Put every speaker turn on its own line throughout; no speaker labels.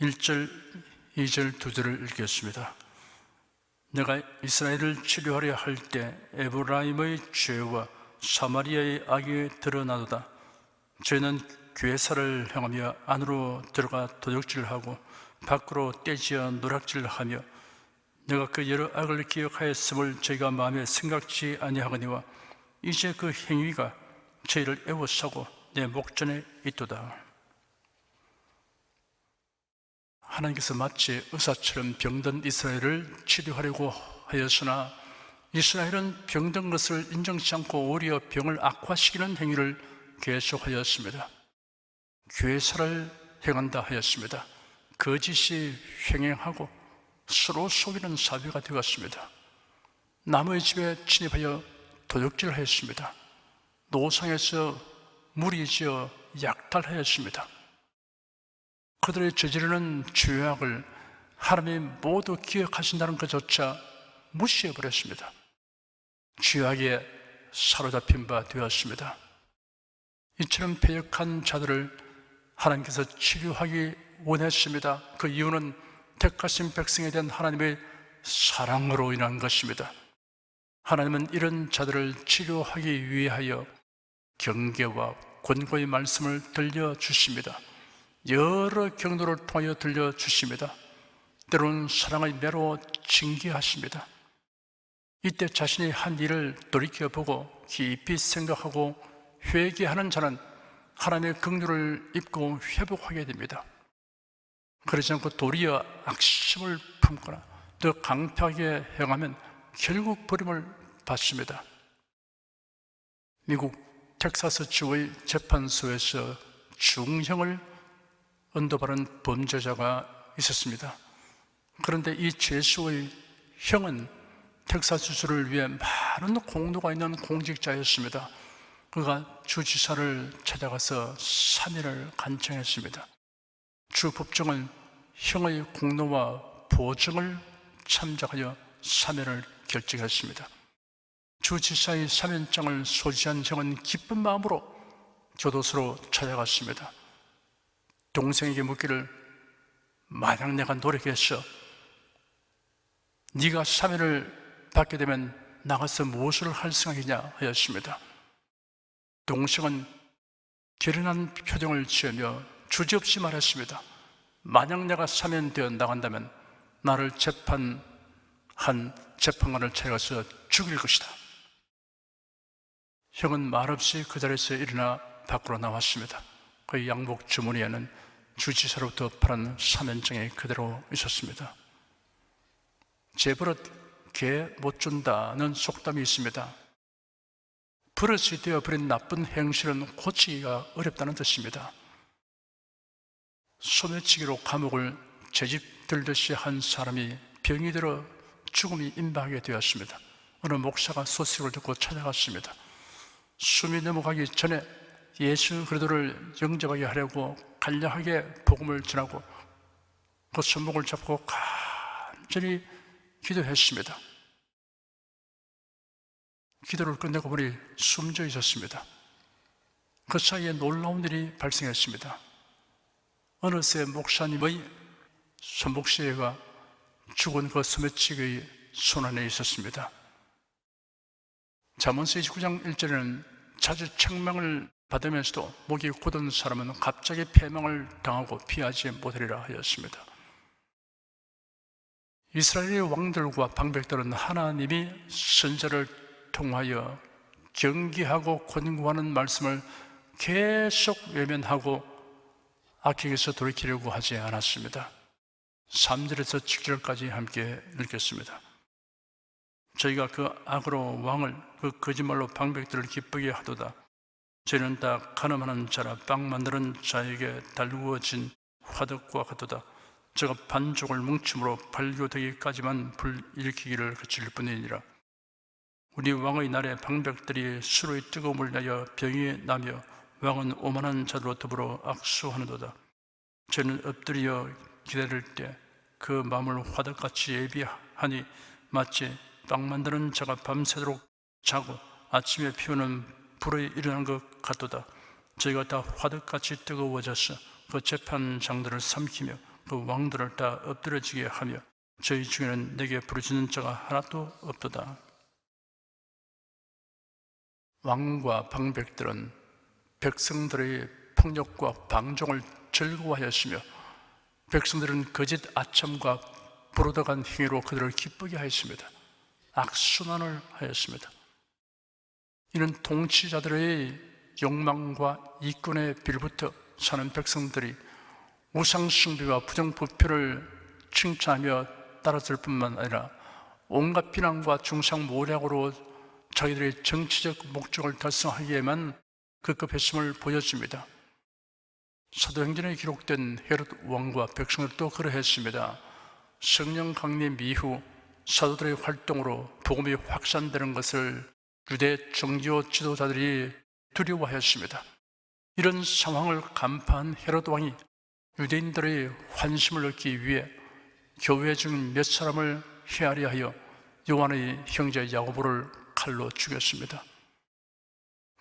1절, 2절, 2절을 읽겠습니다. 내가 이스라엘을 치료하려 할 때 에브라임의 죄와 사마리아의 악이 드러나도다. 저희는 괴사를 행하며 안으로 들어가 도적질하고 밖으로 떼지어 노략질하며 내가 그 여러 악을 기억하였음을 저희가 마음에 생각지 아니하거니와 이제 그 행위가 저희를 애워싸고 내 목전에 있도다. 하나님께서 마치 의사처럼 병든 이스라엘을 치료하려고 하였으나 이스라엘은 병든 것을 인정치 않고 오히려 병을 악화시키는 행위를 계속하였습니다. 괴사를 행한다 하였습니다. 거짓이 횡행하고 서로 속이는 사회가 되었습니다. 남의 집에 침입하여 도둑질하였습니다. 노상에서 무리지어 약탈하였습니다. 그들의 저지르는 죄악을 하나님이 모두 기억하신다는 것조차 무시해버렸습니다. 죄악에 사로잡힌 바 되었습니다. 이처럼 패역한 자들을 하나님께서 치료하기 원했습니다. 그 이유는 택하신 백성에 대한 하나님의 사랑으로 인한 것입니다. 하나님은 이런 자들을 치료하기 위하여 경계와 권고의 말씀을 들려주십니다. 여러 경로를 통하여 들려주십니다. 때로는 사랑의 매로 징계하십니다. 이때 자신이 한 일을 돌이켜보고 깊이 생각하고 회개하는 자는 하나님의 긍휼을 입고 회복하게 됩니다. 그러지 않고 도리어 악심을 품거나 더 강팍하게 행하면 결국 버림을 받습니다. 미국 텍사스주의 재판소에서 중형을 언도받은 범죄자가 있었습니다. 그런데 이 죄수의 형은 텍사스주를 위해 많은 공로가 있는 공직자였습니다. 그가 주지사를 찾아가서 사면을 간청했습니다. 주 법정은 형의 공로와 보증을 참작하여 사면을 결정했습니다. 주지사의 사면장을 소지한 형은 기쁜 마음으로 교도소로 찾아갔습니다. 동생에게 묻기를 만약 내가 노력해서 네가 사면을 받게 되면 나가서 무엇을 할 생각이냐 하였습니다. 동생은 결연한 표정을 지으며 주저없이 말했습니다. 만약 내가 사면되어 나간다면 나를 재판한 재판관을 찾아가서 죽일 것이다. 형은 말없이 그 자리에서 일어나 밖으로 나왔습니다. 그의 양복 주머니에는 주지사로부터 받은 사면장이 그대로 있었습니다. 재버릇 개 못 준다는 속담이 있습니다. 버릇이 되어버린 나쁜 행실은 고치기가 어렵다는 뜻입니다. 소매치기로 감옥을 채집 들듯이 한 사람이 병이 들어 죽음이 임박하게 되었습니다. 어느 목사가 소식을 듣고 찾아갔습니다. 숨이 넘어가기 전에 예수 그리스도를 영접하게 하려고 간략하게 복음을 전하고 그 손목을 잡고 간절히 기도했습니다. 기도를 끝내고 보니 숨져 있었습니다. 그 사이에 놀라운 일이 발생했습니다. 어느새 목사님의 손목시계가 죽은 그 소매치기의 손 안에 있었습니다. 잠언서 29장 1절에는 자주 책망을 받으면서도 목이 굳은 사람은 갑자기 패망을 당하고 피하지 못하리라 하였습니다. 이스라엘의 왕들과 방백들은 하나님이 선지자를 통하여 경계하고 권고하는 말씀을 계속 외면하고 악행에서 돌이키려고 하지 않았습니다. 3절에서 7절까지 함께 읽겠습니다. 저희가 그 악으로 왕을 그 거짓말로 방백들을 기쁘게 하도다. 저희는 다 가늠하는 자라 빵 만드는 자에게 달구어진 화덕과 같도다. 저가 반죽을 뭉침으로 발교되기까지만 불일으키기를 그칠 뿐이니라. 우리 왕의 날에 방백들이 수로의 뜨거움을 내어 병이 나며 왕은 오만한 자들로 더불어 악수하는도다. 저는 엎드려 기다릴 때 그 마음을 화덕같이 예비하니 마치 빵 만드는 자가 밤새도록 자고 아침에 피우는 불에 일어난 것 같도다. 저희가 다 화덕같이 뜨거워져서 그 재판장들을 삼키며 그 왕들을 다 엎드려지게 하며 저희 중에는 내게 부르짖는 자가 하나도 없도다. 왕과 방백들은 백성들의 폭력과 방종을 즐거워하였으며 백성들은 거짓 아첨과 부르다간 행위로 그들을 기쁘게 하였습니다. 악순환을 하였습니다. 이는 통치자들의 욕망과 이권에 빌부터 사는 백성들이 우상숭배와 부정부패를 칭찬하며 따랐을 뿐만 아니라 온갖 비난과 중상모략으로 자기들의 정치적 목적을 달성하기에만 급급했음을 보여줍니다. 사도행전에 기록된 헤롯 왕과 백성들도 그러했습니다. 성령 강림 이후 사도들의 활동으로 복음이 확산되는 것을 유대 정교 지도자들이 두려워하였습니다. 이런 상황을 간파한 헤롯 왕이 유대인들의 환심을 얻기 위해 교회 중 몇 사람을 헤아려 하여 요한의 형제 야고보를 칼로 죽였습니다.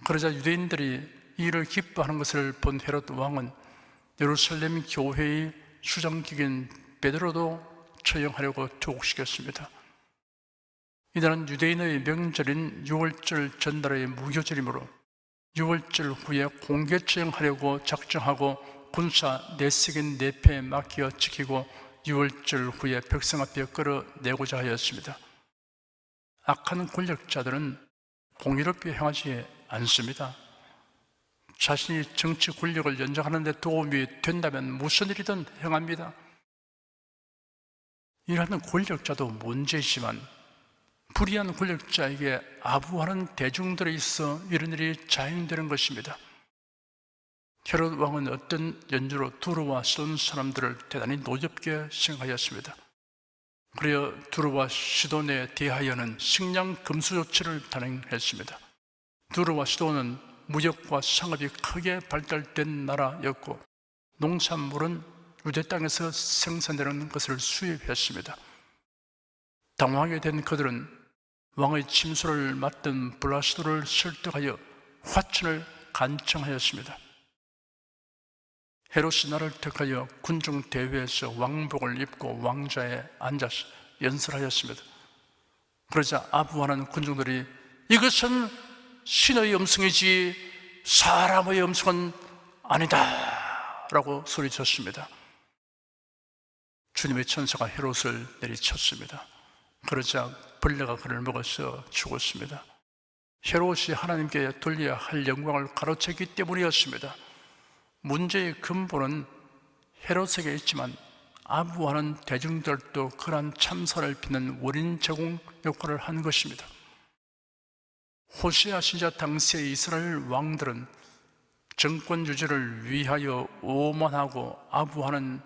그러자 유대인들이 이 일을 기뻐하는 것을 본 헤롯 왕은 예루살렘 교회의 수장직인 베드로도 처형하려고 투옥시켰습니다. 이날은 유대인의 명절인 유월절 전날의 무교절이므로 유월절 후에 공개 처형하려고 작정하고 군사 내색인 내패에 맡겨 지키고 유월절 후에 백성 앞에 끌어내고자 하였습니다. 악한 권력자들은 공의롭게 행하지 않습니다. 자신이 정치 권력을 연장하는 데 도움이 된다면 무슨 일이든 행합니다. 이러한 권력자도 문제이지만 불의한 권력자에게 아부하는 대중들에 있어 이런 일이 자행되는 것입니다. 헤롯 왕은 어떤 연주로 두루와 시돈 사람들을 대단히 노엽게 생각하였습니다. 그리어 두루와 시돈에 대하여는 식량 금수 조치를 단행했습니다. 두루와 시돈은 무역과 상업이 크게 발달된 나라였고 농산물은 유대 땅에서 생산되는 것을 수입했습니다. 당황하게 된 그들은 왕의 침소를 맡던 블라스도를 설득하여 화친을 간청하였습니다. 헤롯이 나를 택하여 군중 대회에서 왕복을 입고 왕좌에 앉아서 연설하였습니다. 그러자 아부하는 군중들이 이것은 신의 음성이지 사람의 음성은 아니다 라고 소리쳤습니다. 주님의 천사가 헤롯을 내리쳤습니다. 그러자 벌레가 그를 먹어서 죽었습니다. 헤롯이 하나님께 돌려야 할 영광을 가로챘기 때문이었습니다. 문제의 근본은 헤롯에게 있지만 아부하는 대중들도 그러한 참사를 빚는 원인 제공 역할을 한 것입니다. 호세아 시대 당시의 이스라엘 왕들은 정권 유지를 위하여 오만하고 아부하는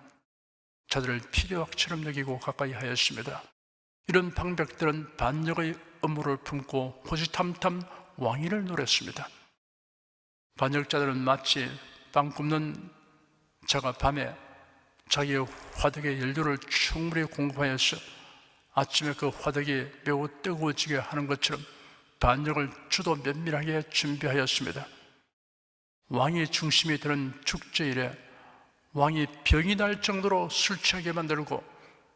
자들을 필요악처럼 여기고 가까이 하였습니다. 이런 방백들은 반역의 업무를 품고 호시탐탐 왕위를 노렸습니다. 반역자들은 마치 빵 굽는 자가 밤에 자기의 화덕에 연료를 충분히 공급하여서 아침에 그 화덕이 매우 뜨거워지게 하는 것처럼 반역을 주도 면밀하게 준비하였습니다. 왕이 중심이 되는 축제일에 왕이 병이 날 정도로 술 취하게 만들고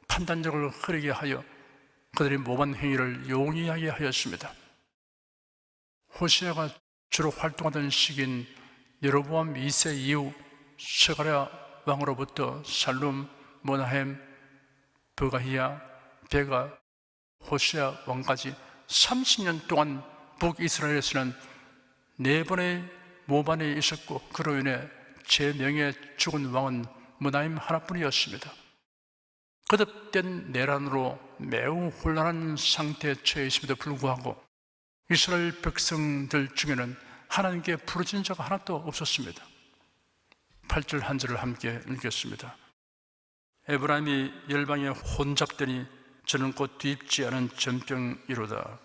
판단력을 흐리게 하여 그들의 모반 행위를 용이하게 하였습니다. 호세아가 주로 활동하던 시기인 여로보암 2세 이후 스가랴 왕으로부터 살룸, 모나헴, 버가히야, 베가, 호세아 왕까지 30년 동안 북이스라엘에서는 4번의 모반이 있었고 그로 인해 제 명예 죽은 왕은 모나임 하나뿐이었습니다. 거듭된 내란으로 매우 혼란한 상태에 처해 있음에도 불구하고 이스라엘 백성들 중에는 하나님께 부르짖은 자가 하나도 없었습니다. 8절 한 절을 함께 읽겠습니다. 에브라임이 열방에 혼잡되니 저는 곧 뒤집지 않은 전병이로다.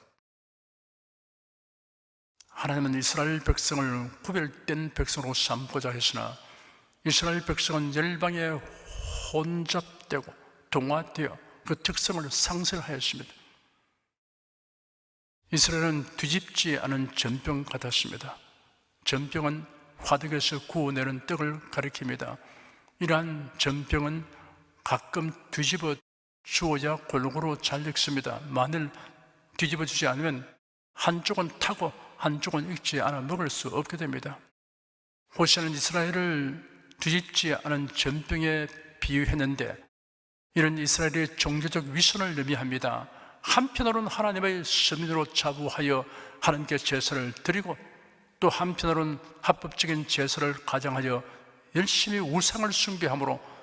하나님은 이스라엘 백성을 구별된 백성으로 삼고자 했으나 이스라엘 백성은 열방에 혼잡되고 동화되어 그 특성을 상실하였습니다. 이스라엘은 뒤집지 않은 전병 같았습니다. 전병은 화덕에서 구워내는 떡을 가리킵니다. 이러한 전병은 가끔 뒤집어 주어야 골고루 잘 익습니다. 만일 뒤집어 주지 않으면 한쪽은 타고 한쪽은 익지 않아 먹을 수 없게 됩니다. 호세아는 이스라엘을 뒤집지 않은 전병에 비유했는데 이런 이스라엘의 종교적 위선을 의미합니다. 한편으로는 하나님의 서민으로 자부하여 하나님께 제사를 드리고 또 한편으로는 합법적인 제사를 가장하여 열심히 우상을 숭배함으로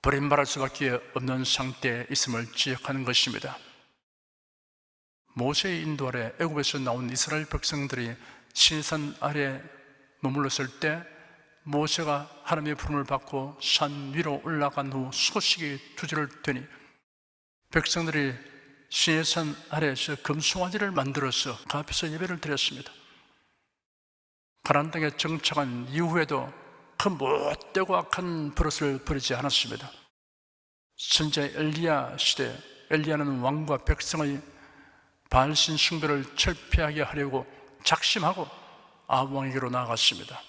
버림받을 수밖에 없는 상태에 있음을 지적하는 것입니다. 모세의 인도 아래 애굽에서 나온 이스라엘 백성들이 시내산 아래 머물렀을 때 모세가 하나님의 부름을 받고 산 위로 올라간 후 소식이 두절을 되니 백성들이 시내산 아래에서 금송아지를 만들어서 그 앞에서 예배를 드렸습니다. 가나안 땅에 정착한 이후에도 그 못되고 악한 버릇을 버리지 않았습니다. 선지자 엘리야 시대, 엘리야는 왕과 백성의 바알신 숭배를 철폐하게 하려고 작심하고 아합 왕에게로 나아갔습니다.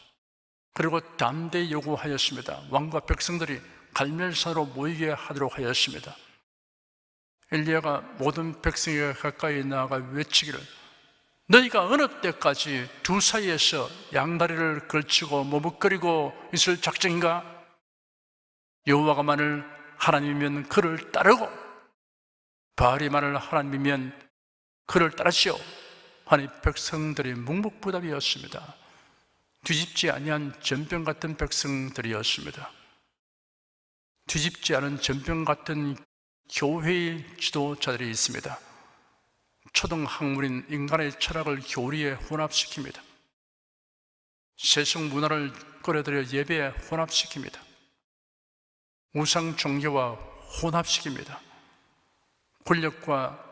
그리고 담대히 요구하였습니다. 왕과 백성들이 갈멜산으로 모이게 하도록 하였습니다. 엘리야가 모든 백성에게 가까이 나아가 외치기를 너희가 어느 때까지 두 사이에서 양다리를 걸치고 머뭇거리고 있을 작정인가? 여호와가 만일 하나님이면 그를 따르고 바알이 만일 하나님이면 그를 따르시오 하니 백성들이 묵묵부답이었습니다. 뒤집지 아니한 전병 같은 백성들이었습니다. 뒤집지 않은 전병 같은 교회의 지도자들이 있습니다. 초등학문인 인간의 철학을 교리에 혼합시킵니다. 세속 문화를 끌어들여 예배에 혼합시킵니다. 우상 종교와 혼합시킵니다. 권력과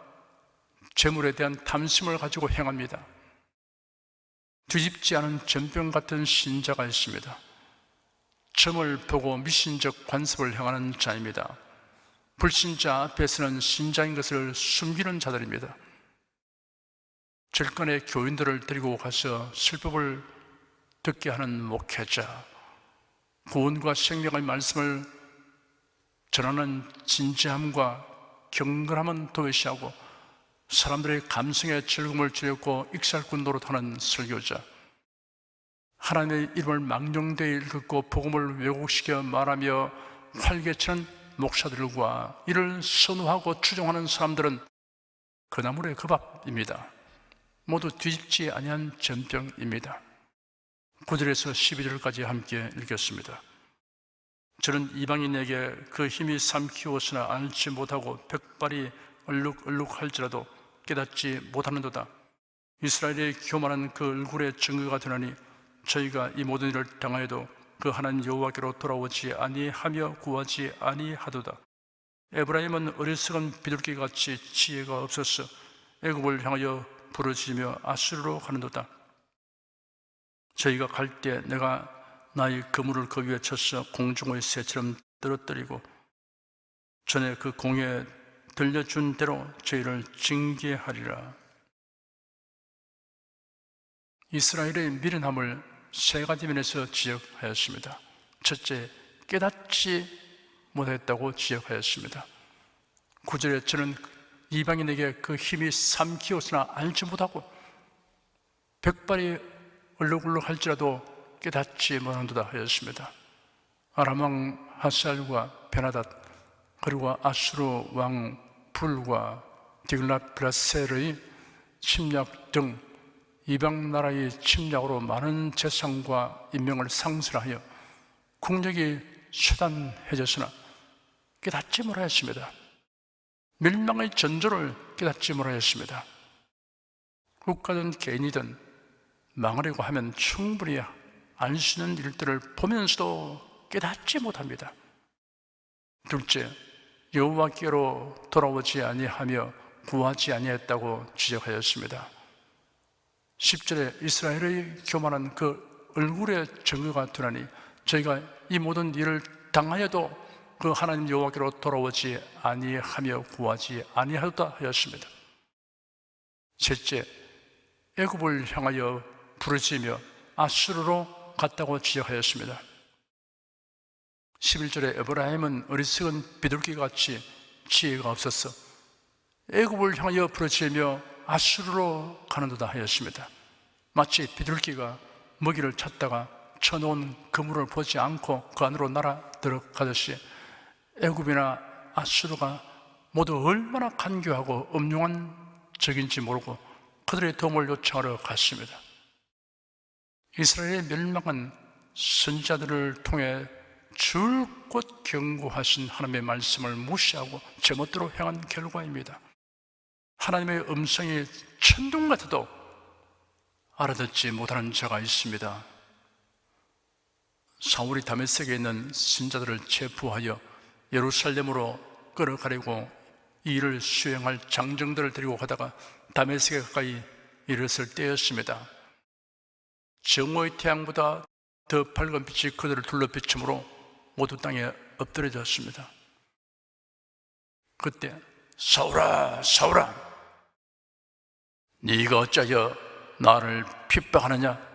재물에 대한 탐심을 가지고 행합니다. 뒤집지 않은 전병 같은 신자가 있습니다. 점을 보고 미신적 관습을 행하는 자입니다. 불신자 앞에서는 신자인 것을 숨기는 자들입니다. 절간의 교인들을 데리고 가서 슬픔을 듣게 하는 목회자, 구원과 생명의 말씀을 전하는 진지함과 경건함은 도외시하고 사람들의 감성에 즐거움을 주려고 익살꾼 노릇하는 설교자, 하나님의 이름을 망령되이 읽고 복음을 왜곡시켜 말하며 활개치는 목사들과 이를 선호하고 추종하는 사람들은 그 나물의 그 밥입니다. 모두 뒤집지 아니한 전병입니다. 9절에서 12절까지 함께 읽겠습니다. 저는 이방인에게 그 힘이 삼키었으나 알지 못하고 백발이 얼룩얼룩할지라도 깨닫지 못하는도다. 이스라엘의 교만한 그 얼굴의 증거가 되나니 저희가 이 모든 일을 당하여도 그 하나님 여호와께로 돌아오지 아니하며 구하지 아니하도다. 에브라임은 어리석은 비둘기같이 지혜가 없어서 애굽을 향하여 부르짖으며 아수르로 가는도다. 저희가 갈 때 내가 나의 그물을 그 위에 쳐서 공중의 새처럼 떨어뜨리고 전에 그 공에 들려준 대로 저희를 징계하리라. 이스라엘의 미련함을 세 가지 면에서 지적하였습니다. 첫째, 깨닫지 못했다고 지적하였습니다. 9절에 저는 이방인에게 그 힘이 삼키었으나 알지 못하고 백발이 얼룩얼룩할지라도 깨닫지 못한도다 하였습니다. 아람 왕 하살과 베나닷 그리고 아수르 왕 불과 디글랏빌레셀의 침략 등 이방 나라의 침략으로 많은 재산과 인명을 상실하여 국력이 쇠단해졌으나 깨닫지 못하였습니다. 멸망의 전조를 깨닫지 못하였습니다. 국가든 개인이든 망하려고 하면 충분히 알 수 있는 일들을 보면서도 깨닫지 못합니다. 둘째, 여호와께로 돌아오지 아니하며 구하지 아니했다고 지적하였습니다. 10절에 이스라엘의 교만한 그 얼굴의 증거가 드러나니 저희가 이 모든 일을 당하여도 그 하나님 여호와께로 돌아오지 아니하며 구하지 아니하였다 하였습니다. 셋째, 애굽을 향하여 부르짖으며 아수르로 갔다고 지적하였습니다. 11절에 에브라임은 어리석은 비둘기같이 지혜가 없어서 애굽을 향하여 부르짖으며 아수르로 가는도다 하였습니다. 마치 비둘기가 먹이를 찾다가 쳐놓은 그물을 보지 않고 그 안으로 날아 들어가듯이 애굽이나 아수르가 모두 얼마나 간교하고 음흉한 적인지 모르고 그들의 도움을 요청하러 갔습니다. 이스라엘의 멸망은 선지자들을 통해 줄곧 경고하신 하나님의 말씀을 무시하고 제멋대로 행한 결과입니다. 하나님의 음성이 천둥 같아도 알아듣지 못하는 자가 있습니다. 사울이 다메섹에 있는 선지자들을 체포하여 예루살렘으로 끌어가려고 이 일을 수행할 장정들을 데리고 가다가 다메섹에 가까이 이르렀을 때였습니다. 정오의 태양보다 더 밝은 빛이 그들을 둘러 비추므로 모두 땅에 엎드려졌습니다. 그때 사울아, 사울아, 네가 어찌하여 나를 핍박하느냐?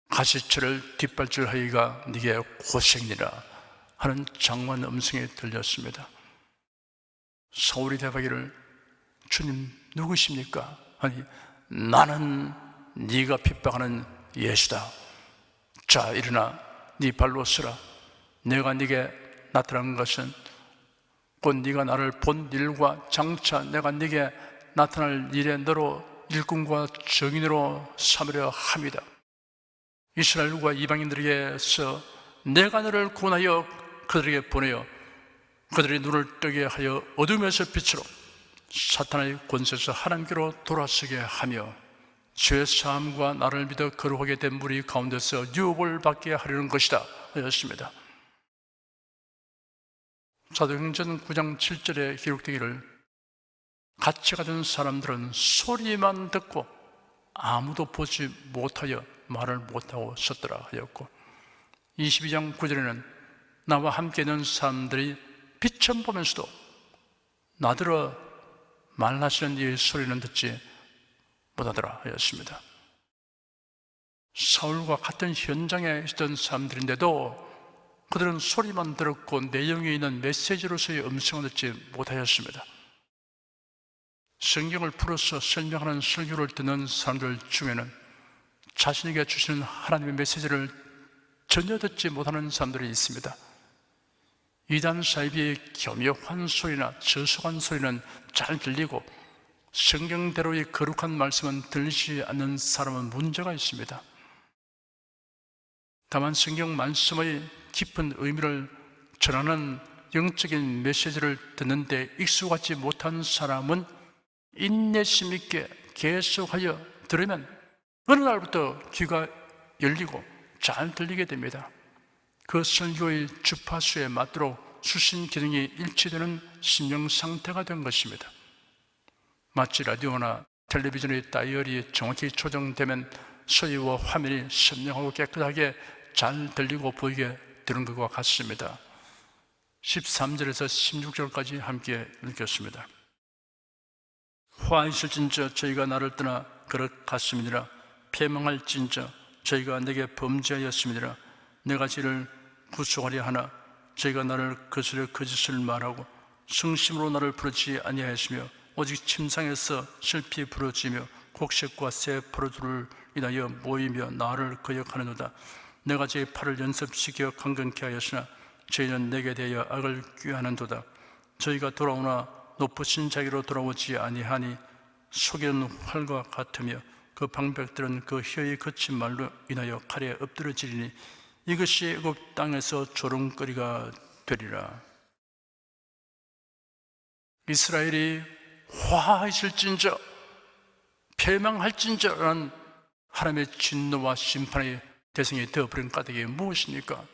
가시철을 뒷발질하기가 네게 고생이라 하는 장관 음성이 들렸습니다. 사울이 대답하기를 주님 누구십니까? 아니 나는 네가 핍박하는 예수다. 자 일어나 네 발로 서라. 내가 네게 나타난 것은 곧 네가 나를 본 일과 장차 내가 네게 나타날 일에 너로 일꾼과 정인으로 삼으려 함이다. 이스라엘과 이방인들에게서 내가 너를 구원하여 그들에게 보내어 그들의 눈을 뜨게 하여 어둠에서 빛으로 사탄의 권세에서 하나님께로 돌아서게 하며 죄사함과 나를 믿어 거룩하게 된 무리 가운데서 유업을 받게 하려는 것이다 하였습니다. 사도행전 9장 7절에 기록되기를 같이 가던 사람들은 소리만 듣고 아무도 보지 못하여 말을 못하고 섰더라 하였고 22장 9절에는 나와 함께 있는 사람들이 빛을 보면서도 나더러 말하시는 이의 소리는 듣지 못하더라 하였습니다. 사울과 같은 현장에 있던 사람들인데도 그들은 소리만 들었고 내용이 있는 메시지로서의 음성을 듣지 못하였습니다. 성경을 풀어서 설명하는 설교를 듣는 사람들 중에는 자신에게 주시는 하나님의 메시지를 전혀 듣지 못하는 사람들이 있습니다. 이단 사이비의 교묘한 소리나 저속한 소리는 잘 들리고 성경대로의 거룩한 말씀은 들리지 않는 사람은 문제가 있습니다. 다만 성경 말씀의 깊은 의미를 전하는 영적인 메시지를 듣는데 익숙하지 못한 사람은 인내심 있게 계속하여 들으면 어느 날부터 귀가 열리고 잘 들리게 됩니다. 그 설교의 주파수에 맞도록 수신 기능이 일치되는 심령 상태가 된 것입니다. 마치 라디오나 텔레비전의 다이얼이 정확히 조정되면 소리와 화면이 선명하고 깨끗하게 잘 들리고 보이게 되는 것과 같습니다. 13절에서 16절까지 함께 읽겠습니다. 화이실진저 저희가 나를 떠나 걸어갔음이니라. 패망할진저 저희가 내게 범죄하였음이니라. 내가 저희를 구속하려 하나 저희가 나를 거스려 거짓을 말하고 성심으로 나를 부르지 아니하였으며 오직 침상에서 슬피 부르짖으며 곡식과 새 포도주를 인하여 모이며 나를 거역하느노다. 내가 저희 팔을 연습시켜 강건케 하였으나 저희는 내게 대하여 악을 꾀하는도다. 저희가 돌아오나 높으신 자기로 돌아오지 아니하니 속에는 활과 같으며 그 방백들은 그 혀의 거친 말로 인하여 칼에 엎드러지리니 이것이 애굽 땅에서 조롱거리가 되리라. 이스라엘이 화하실진저 패망할진저라는 하나님의 진노와 심판의 대상이 되어버린 까닭이 무엇입니까?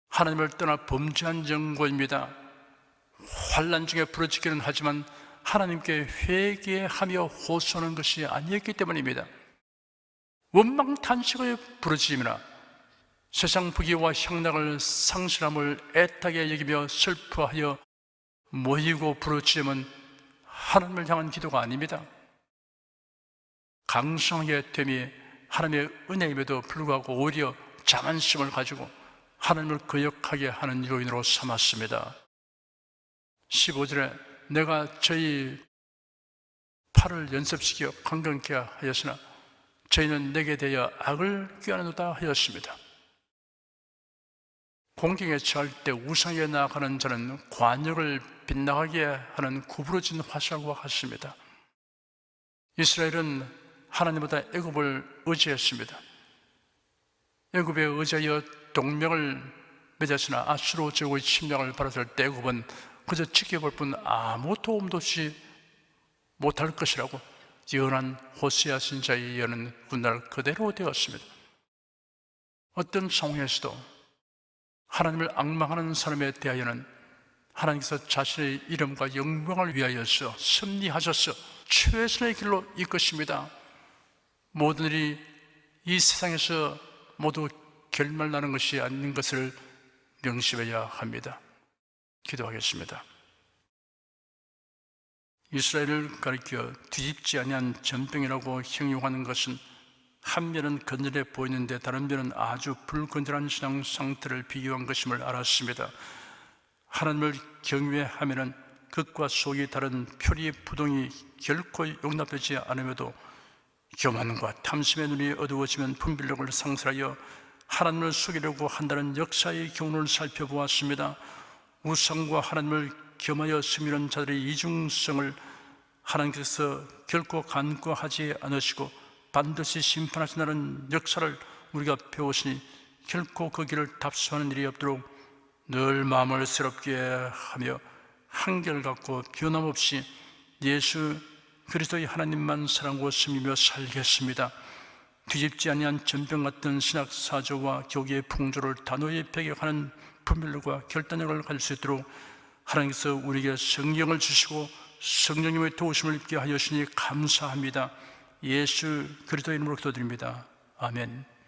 하나님을 떠나 범죄한 정고입니다. 환난 중에 부르짖기는 하지만 하나님께 회개하며 호소하는 것이 아니었기 때문입니다. 원망탄식의 부르짖음이나 세상 부귀와 향락을 상실함을 애타게 여기며 슬퍼하여 모이고 부르짖음은 하나님을 향한 기도가 아닙니다. 강성하게 됨이 하나님의 은혜임에도 불구하고 오히려 자만심을 가지고 하나님을 거역하게 하는 요인으로 삼았습니다. 15절에 내가 저희 팔을 연습시켜 강건케 하였으나 저희는 내게 대하여 악을 꾀하노다 하였습니다. 공경에 처할 때 우상에 나아가는 자는 관역을 빗나가게 하는 구부러진 화살과 같습니다. 이스라엘은 하나님보다 애굽을 의지했습니다. 애굽에 의지하여 동맹을 맺었으나 아수르 제국의 침략을 받았을 때 애굽은 그저 지켜볼 뿐 아무 도움도 없이 못할 것이라고 예언한 호세아 선지자의 예언은 훗날 그대로 되었습니다. 어떤 상황에서도 하나님을 앙망하는 사람에 대하여는 하나님께서 자신의 이름과 영광을 위하여서 섭리하셔서 최선의 길로 이끄십니다. 모든 일이 이 세상에서 모두 결말나는 것이 아닌 것을 명심해야 합니다. 기도하겠습니다. 이스라엘을 가리켜 뒤집지 아니한 전병이라고 형용하는 것은 한 면은 건전해 보이는데 다른 면은 아주 불건전한 신앙 상태를 비교한 것임을 알았습니다. 하나님을 경외하면은 극과 속이 다른 표리 부동이 결코 용납되지 않음에도 교만과 탐심의 눈이 어두워지면 분별력을 상실하여 하나님을 속이려고 한다는 역사의 경우를 살펴보았습니다. 우상과 하나님을 겸하여 섬기는 자들의 이중성을 하나님께서 결코 간과하지 않으시고 반드시 심판하신다는 역사를 우리가 배웠으니 결코 그 길을 답습하는 일이 없도록 늘 마음을 새롭게 하며 한결같고 변함없이 예수 그리스도의 하나님만 사랑하고 섬기며 살겠습니다. 뒤집지 아니한 전병 같은 신학 사조와 교계의 풍조를 단호히 배격하는 분별력과 결단력을 가질 수 있도록 하나님께서 우리에게 성령을 주시고 성령님의 도우심을 입게 하였으니 감사합니다. 예수 그리스도의 이름으로 기도드립니다. 아멘.